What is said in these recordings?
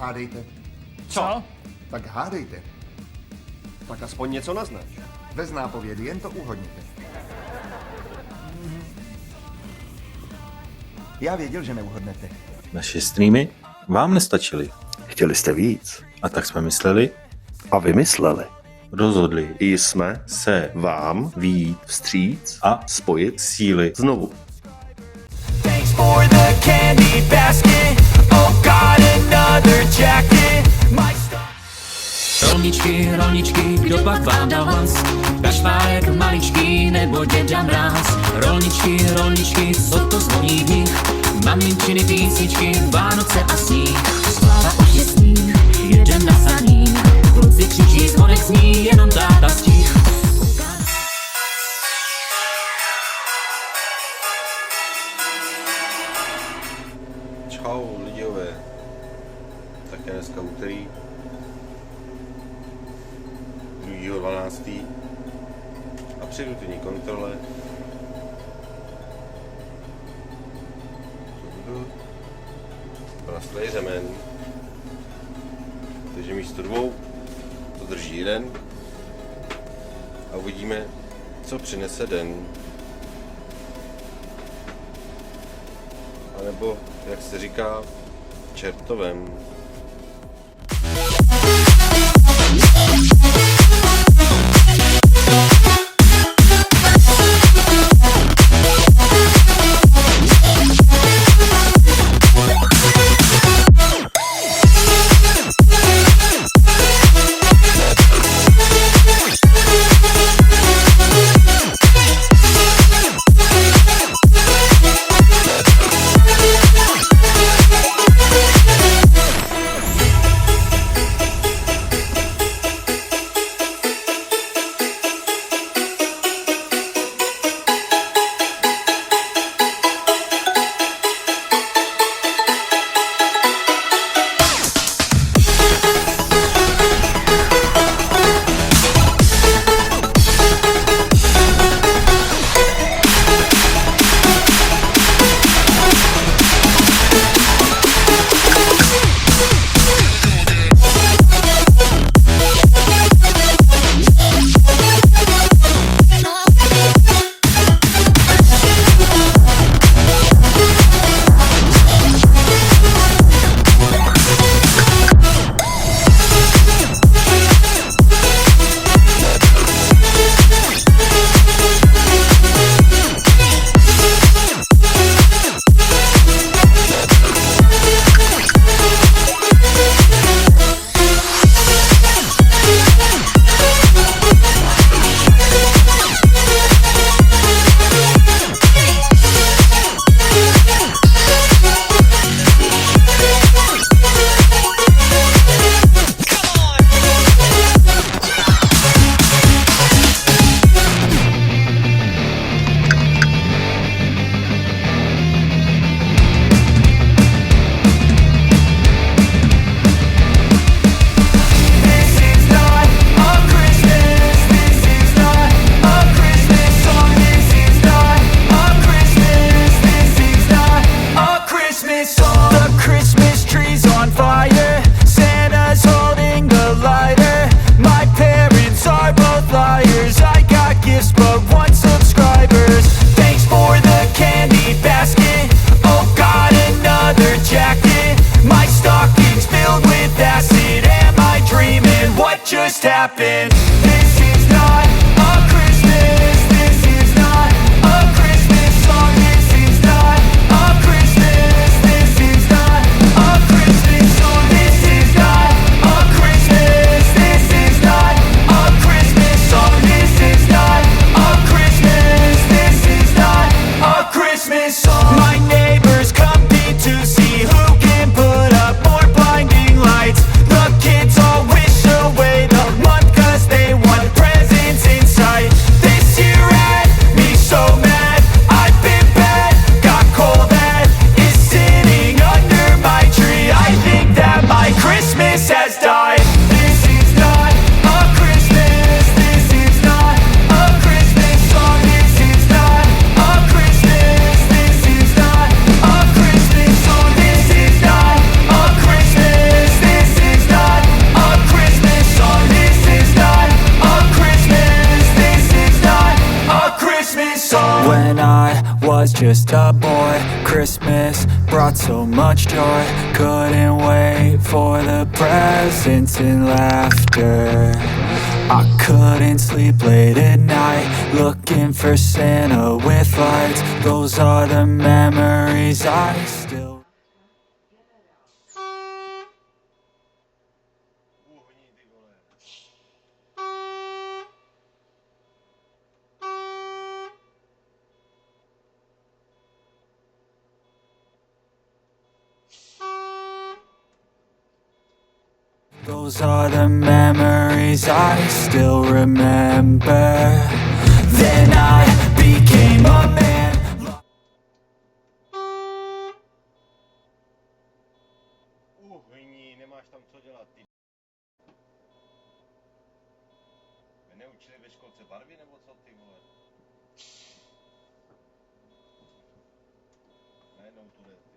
Hádejte. Co? Tak hádejte. Tak aspoň něco naznač. Bez nápovědy, jen to uhodněte. Já věděl, že neuhodnete. Naše streamy vám nestačily. Chtěli jste víc. A tak jsme mysleli, A vymysleli. rozhodli Jsme se vám vyjít vstříc a spojit síly znovu. Thanks for the candy basket. Oh God, another jacket. My rolničky, kdo pak vám dal hlas? Kašpárek maličký nebo děda mráz? Rolničky, co to zvoní v nich? Maminčiny písničky, Vánoce a sníh. Sláva už je sníh, jedem na saní. Kluci křičí, zvonek zní, jenom táta stih. Čau lidiové. Tak je dneska úterý 2.12. a při rutinní kontrole rastlej řemen, takže místo 2 to drží 1 a uvidíme, co přinese den. A nebo, jak se říká, čertovem. when I was just a boy. Christmas brought so much joy. Couldn't wait for the presents and laughter. I couldn't sleep late at night, looking for Santa with lights. Those are the memories I still... Those are the memories I still remember. Then I became a man. Nemáš tam co dělat, ty. Mě neučili ve školce barvy, nebo co, ty vole? Najednou tu jde, ty.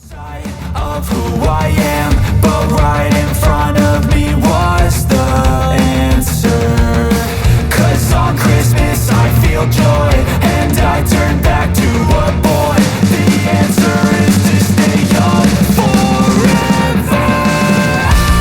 Sight of who I am, but right in front of me was the answer. 'Cause on Christmas I feel joy, and I turn back to a boy. The answer is to stay young forever.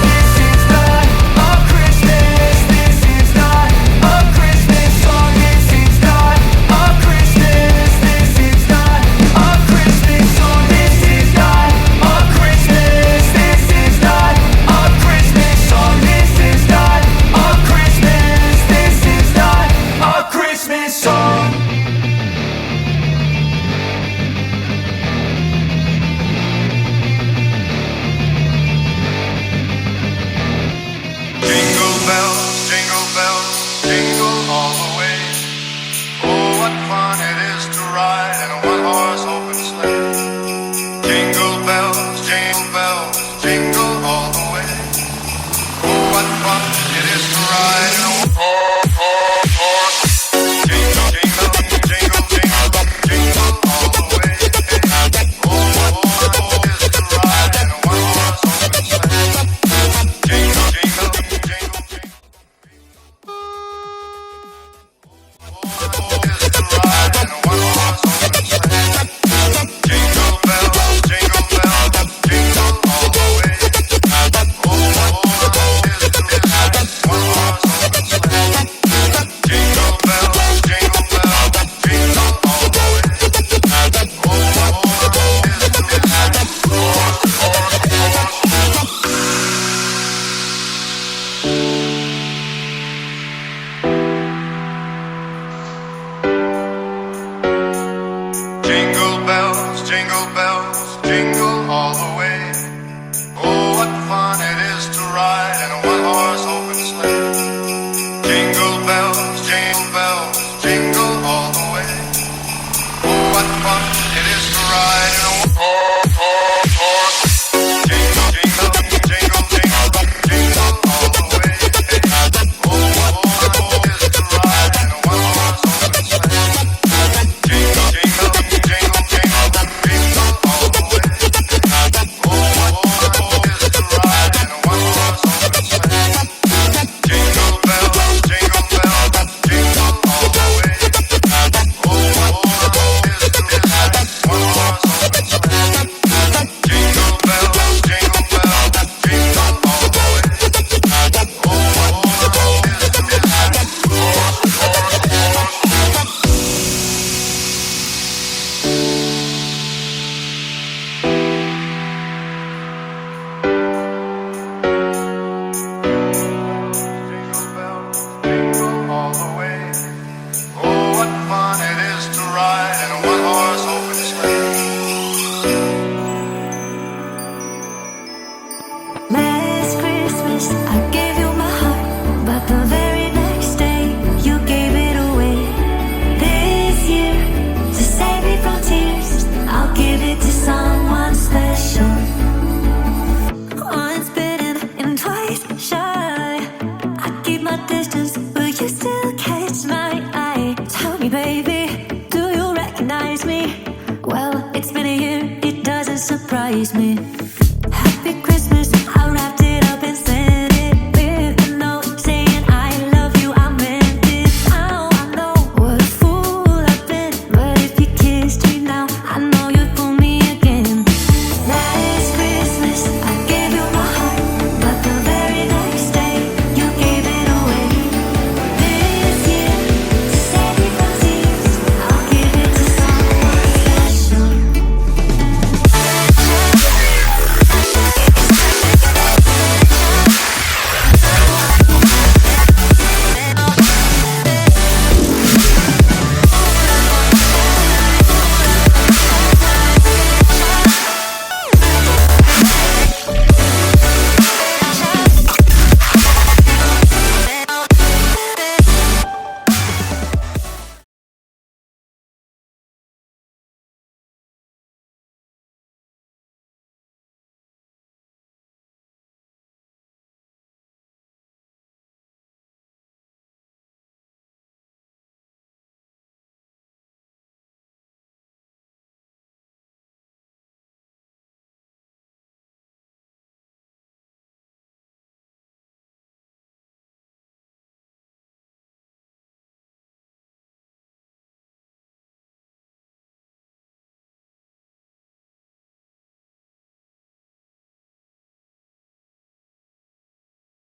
This is not a Christmas, this is not a Christmas song, this is not a Christmas, this is not a Christmas song, this is not a Christmas, this is not a Christmas song, this is not a Christmas, this is not a Christmas song. Jingle bells, jingle all the way. Oh, what fun it is to ride in a one-horse open sleigh. Jingle bells, jingle all the way. Oh, what fun it is to ride in a one-horse. Jingle, jingle, jingle, jingle, jingle all the way. Oh, what fun it is to ride in a one-horse open sleigh. Jingle, jingle, jingle, jingle. Jingle bells, jingle all the way. Oh, what fun it is to ride in a one-horse open sleigh. Jingle bells, jingle all the way. Oh, what fun it is to ride in a one-horse. Jingle, jingle, jingle, jingle, jingle all the way. Oh, what fun it is to ride in a one-horse open sleigh. Jingle, jingle, jingle, jingle, jingle all the way. Oh, what fun it is to ride in a one-horse open sleigh. Jingle bells, jingle all the way. Oh, what fun it is to ride in a one-horse open sleigh. Jingle bells, jingle all the way. Oh, what fun it is to Jingle bells, jingle all the way. Oh, what fun it is to ride in a one-horse open sleigh. Last Christmas I gave you my heart, but the very next day you gave it away. This year, to save me from tears, I'll give it to someone special. Once bitten and twice shy, I keep my distance, but you still catch my eye. Tell me, baby, do you recognize me? Well, it's been a year, it doesn't surprise me. Happy Christmas